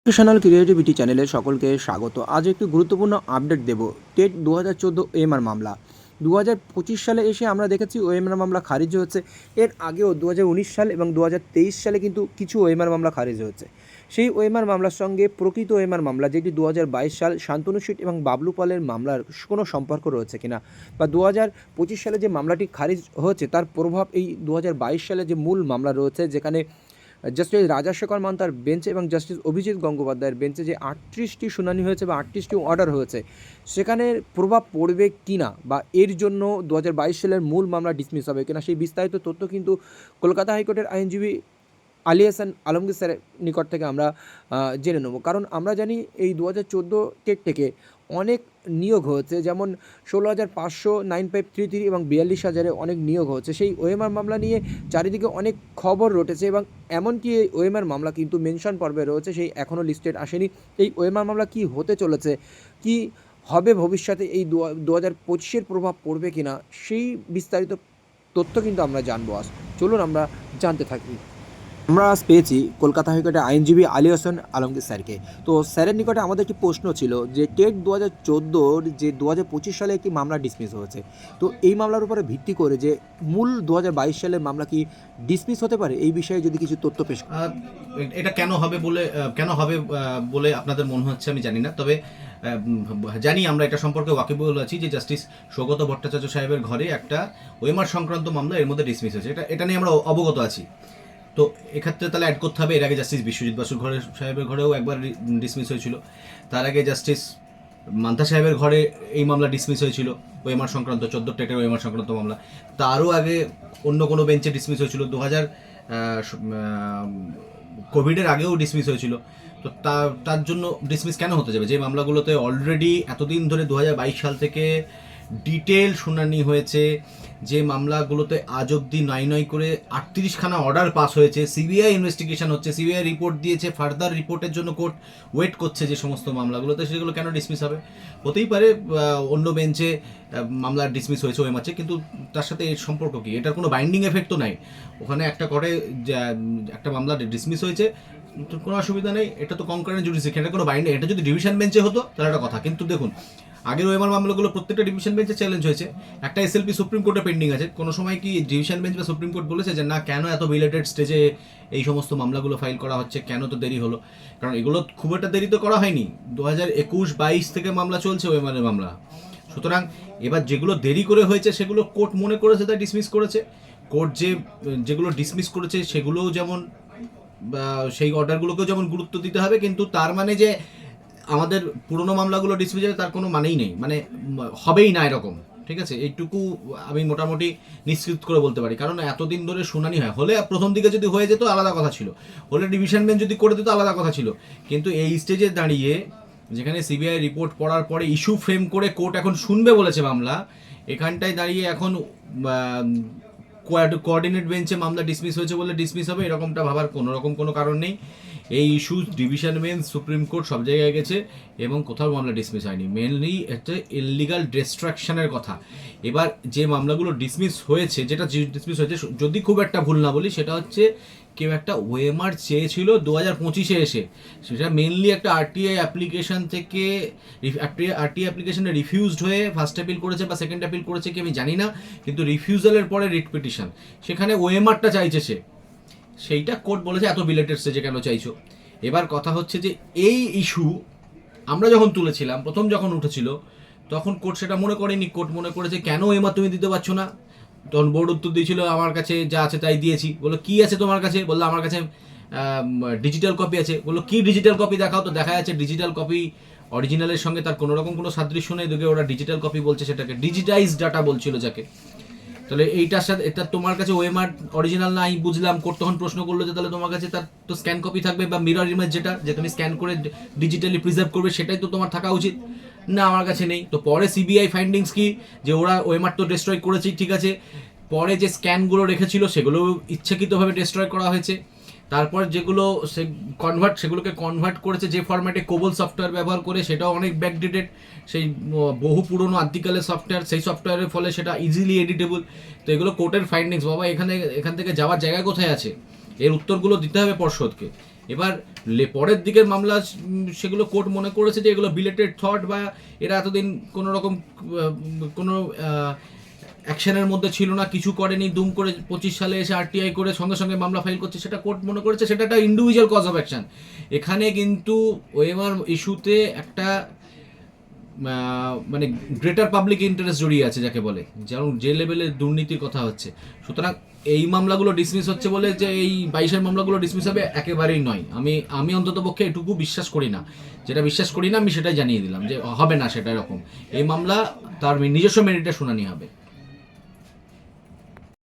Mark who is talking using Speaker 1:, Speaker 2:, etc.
Speaker 1: Professional creativity চ্যানেলে সকলকে স্বাগত। আজ একটি গুরুত্বপূর্ণ আপডেট দেব। টেট 2014 ওএমআর মামলা 2025 সালে এসে আমরা দেখেছি ওএমআর মামলা খারিজ হয়েছে। এর আগেও 2019 সাল এবং 2023 সালে কিন্তু কিছু ওএমআর মামলা খারিজ হয়েছে। সেই ওএমআর মামলার সঙ্গে প্রকৃত ওএমআর মামলা, যেটি 2022 সাল শান্তনু শেঠ এবং বাবলু পালের মামলার কোনো সম্পর্ক রয়েছে কিনা, বা 2025 সালে যে মামলাটি খারিজ হয়েছে তার প্রভাব এই 2022 সালে যে মূল মামলা রয়েছে, যেখানে জাস্টিস রাজাশেখর মান্তার বেঞ্চে এবং জাস্টিস অভিজিৎ গঙ্গোপাধ্যায়ের বেঞ্চে যে 38টি শুনানি হয়েছে বা 38টি অর্ডার হয়েছে, সেখানে প্রভাব পড়বে কিনা বা এর জন্য 2022 সালের মূল মামলা ডিসমিস হবে কিনা, সেই বিস্তারিত তথ্য কিন্তু কলকাতা হাইকোর্টের আইনজীবী আলী হাসান আলমগীর স্যারের নিকট থেকে আমরা জেনে নেব। কারণ আমরা জানি এই 2014 টেট থেকে অনেক নিয়োগ হয়েছে, যেমন 16,500 9533 এবং 42,000 অনেক নিয়োগ হয়েছে। সেই ওএমআর মামলা নিয়ে চারিদিকে অনেক খবর রটেছে এবং এমনকি এই ওএমআর মামলা কিন্তু মেনশন পর্বে রয়েছে, সেই এখনও লিস্টেড আসেনি। এই ওএমআর মামলা কি হতে চলেছে, কি হবে ভবিষ্যতে, এই 2025-এর প্রভাব পড়বে কিনা, সেই বিস্তারিত তথ্য কিন্তু আমরা জানবো। আজ চলুন আমরা জানতে থাকি। আমরা আজ পেয়েছি কলকাতা হাইকোর্টের আইনজীবী আলী হাসান আলমগীর স্যারকে। তো স্যারের নিকটে আমাদের একটি প্রশ্ন ছিল যে টেট 2014 যে 2025 সালে একটি মামলা ডিসমিস হয়েছে, তো এই মামলার উপরে ভিত্তি করে যে মূল 2022 সালের মামলা কি ডিসমিস হতে পারে, এই বিষয়ে যদি কিছু তথ্য পেশ করেন।
Speaker 2: এটা কেন হবে বলে আপনাদের মনে হচ্ছে আমি জানি না, তবে জানি আমরা এটা সম্পর্কে ওয়াকিবহুল আছি যে জাস্টিস সৌগত ভট্টাচার্য সাহেবের ঘরে একটা ওএমআর সংক্রান্ত মামলা এর মধ্যে ডিসমিস হয়েছে, এটা নিয়ে আমরা অবগত আছি। তো এক্ষেত্রে তাহলে অ্যাড করতে হবে, এর আগে জাস্টিস বিশ্বজিৎ বাসুর ঘরে সাহেবের ঘরেও একবার ডিসমিস হয়েছিল, তার আগে জাস্টিস মান্তা সাহেবের ঘরে এই মামলা ডিসমিস হয়েছিল, ওএমআর সংক্রান্ত 14 টেটের ওএমআর সংক্রান্ত মামলা। তারও আগে অন্য কোনো বেঞ্চে ডিসমিস হয়েছিল, 2000 কোভিডের আগেও ডিসমিস হয়েছিল। তো তার জন্য ডিসমিস কেন হতে যাবে, যে মামলাগুলোতে অলরেডি এতদিন ধরে 2022 সাল থেকে ডিটেল শুনানি হয়েছে, যে মামলাগুলোতে আজ অব্দি নয় করে 38খানা অর্ডার পাস হয়েছে, সিবিআই ইনভেস্টিগেশন হচ্ছে, সিবিআই রিপোর্ট দিয়েছে, ফার্দার রিপোর্টের জন্য কোর্ট ওয়েট করছে, যে সমস্ত মামলাগুলোতে সেগুলো কেন ডিসমিস হবে? হতেই পারে অন্য বেঞ্চে মামলা ডিসমিস হয়েছে ওএমআরছে, কিন্তু তার সাথে এর সম্পর্ক কি? এটার কোনো বাইন্ডিং এফেক্ট তো নাই। ওখানে একটা মামলা ডিসমিস হয়েছে, কোনো অসুবিধা নেই, এটা তো কনকারেন্ট জুডিশিয়ারি, এটা কোনো বাইন্ডিং। এটা যদি ডিভিশন বেঞ্চে হতো তাহলে একটা কথা, কিন্তু দেখুন আগের ওএমআর মামলাগুলো প্রত্যেকটা ডিভিশন বেঞ্চে চ্যালেঞ্জ হয়েছে, একটা এসএলপি সুপ্রিম কোর্টে পেন্ডিং আছে। কোনো সময় কি ডিভিশন বেঞ্চ বা সুপ্রিম কোর্ট বলেছে যে না, কেন এত বিলেটেড স্টেজে এই সমস্ত মামলাগুলো ফাইল করা হচ্ছে, কেন তো দেরি হলো? কারণ এগুলো খুব একটা দেরি তো করা হয়নি, 2021-22 থেকে মামলা চলছে ওএমআর মামলা। সুতরাং এবার যেগুলো দেরি করে হয়েছে সেগুলো কোর্ট মনে করেছে তাই ডিসমিস করেছে। কোর্ট যেগুলো ডিসমিস করেছে সেগুলোও যেমন সেই অর্ডারগুলোকেও যেমন গুরুত্ব দিতে হবে, কিন্তু তার মানে যে আমাদের পুরনো মামলাগুলো ডিসমিস হবে তার কোনো মানেই নেই, মানে হবেই না এরকম। ঠিক আছে, এইটুকু আমি মোটামুটি নিশ্চিত করে বলতে পারি, কারণ এতদিন ধরে শুনানি হলে প্রথম দিকে যদি হয়ে যেত আলাদা কথা ছিল, হলে ডিভিশন বেঞ্চ যদি করে দিত আলাদা কথা ছিল, কিন্তু এই স্টেজে দাঁড়িয়ে যেখানে সিবিআই রিপোর্ট পড়ার পরে ইস্যু ফ্রেম করে কোর্ট এখন শুনবে বলেছে মামলা, এখানটায় দাঁড়িয়ে এখন কোঅর্ডিনেট বেঞ্চে মামলা ডিসমিস হয়েছে বলে ডিসমিস হবে এরকমটা ভাবার কোনো কারণ নেই। এই issue division bench, supreme court সব জায়গায় গেছে এবং কোথাও মামলা ডিসমিস হয়নি। মেনলি একটা ইললিগাল ডিস্ট্রাকশনের কথা। এবার যে মামলাগুলো ডিসমিস হয়েছে, যেটা ডিসমিস হয়েছে, যদি খুব একটা ভুল না বলি, সেটা হচ্ছে কেউ একটা ওএমআর চেয়েছিল 2025-এ এসে, সেটা মেনলি একটা আরটিআই অ্যাপ্লিকেশন থেকে, আরটিআই অ্যাপ্লিকেশনে রিফিউজড হয়ে ফার্স্ট অ্যাপিল করেছে বা সেকেন্ড অ্যাপিল করেছে কি আমি জানি না, কিন্তু রিফিউজালের পরে রিট পিটিশন, সেখানে ওএমআরটা চাইছে সেইটা কোর্ট বলেছে এত বিলেটেড স্টেজে কেন চাইছো। এবার কথা হচ্ছে যে এই ইস্যু আমরা যখন তুলেছিলাম, প্রথম যখন উঠেছিল, তখন কোর্ট সেটা মনে করেনি। কোর্ট মনে করেছে কেন ওএমআর তুমি দিতে পারছো না? তখন বোর্ড উত্তর দিয়েছিল আমার কাছে যা আছে তাই দিয়েছি। বললো কি আছে তোমার কাছে? বললো আমার কাছে ডিজিটাল কপি আছে। বললো কি ডিজিটাল কপি দেখাও। তো দেখা যাচ্ছে ডিজিটাল কপি অরিজিনালের সঙ্গে তার কোনো রকম কোনো সাদৃশ্য নেই, দেখে ওরা ডিজিটাল কপি বলছে, সেটাকে ডিজিটাইজ ডাটা বলছিল যাকে। তাহলে এইটার সাথে এটা তোমার কাছে ওএমআর অরিজিনাল নাই বুঝলাম। কোর্ট তখন প্রশ্ন করলো যে তাহলে তোমার কাছে তার তো স্ক্যান কপি থাকবে বা মিরর ইমেজ, যেটা যে তুমি স্ক্যান করে ডিজিটালি প্রিজার্ভ করবে, সেটাই তো তোমার থাকা উচিত। না, আমার কাছে নেই। তো পরে সিবিআই ফাইন্ডিংস কি, যে ওরা ওএমআর তো ডিস্ট্রয় করেছে, ঠিক আছে, পরে যে স্ক্যানগুলো রেখেছিল সেগুলো ইচ্ছাকৃতভাবে ডিস্ট্রয় করা হয়েছে। তারপর যেগুলো সেগুলোকে কনভার্ট করেছে যে ফরম্যাটে কোবল সফটওয়্যার ব্যবহার করে, সেটাও অনেক ব্যাকডেটেড, সেই বহু পুরনো আদিকালের সফটওয়্যার, সেই সফটওয়্যারের ফলে সেটা ইজিলি এডিটেবল। তো এগুলো কোর্টের ফাইন্ডিংস। বাবা, এখান থেকে যাওয়ার জায়গা কোথায় আছে? এর উত্তরগুলো দিতে হবে পর্ষদকে। এবার পরের দিকের মামলা সেগুলো কোর্ট মনে করেছে যে এগুলো বিলেটেড থট বা এরা এতদিন কোনো রকম কোনো অ্যাকশনের মধ্যে ছিল না, কিছু করেনি, দুম করে 25 সালে এসে আরটিআই করে সঙ্গে সঙ্গে মামলা ফাইল করছে, সেটা কোর্ট মনে করেছে সেটা একটা ইন্ডিভিজুয়াল কজ অফ অ্যাকশন। এখানে কিন্তু ওএমআর ইস্যুতে একটা মানে গ্রেটার পাবলিক ইন্টারেস্ট জড়িয়ে আছে যাকে বলে, যেমন যে লেভেলের দুর্নীতির কথা হচ্ছে। সুতরাং এই মামলাগুলো ডিসমিস হচ্ছে বলে যে এই 22-এর মামলাগুলো ডিসমিস হবে একেবারেই নয়। আমি অন্তত পক্ষে এটুকু বিশ্বাস করি না। যেটা বিশ্বাস করি না আমি সেটাই জানিয়ে দিলাম যে হবে না সেটা এরকম। এই মামলা তার নিজস্ব মেরিটে শুনানি হবে।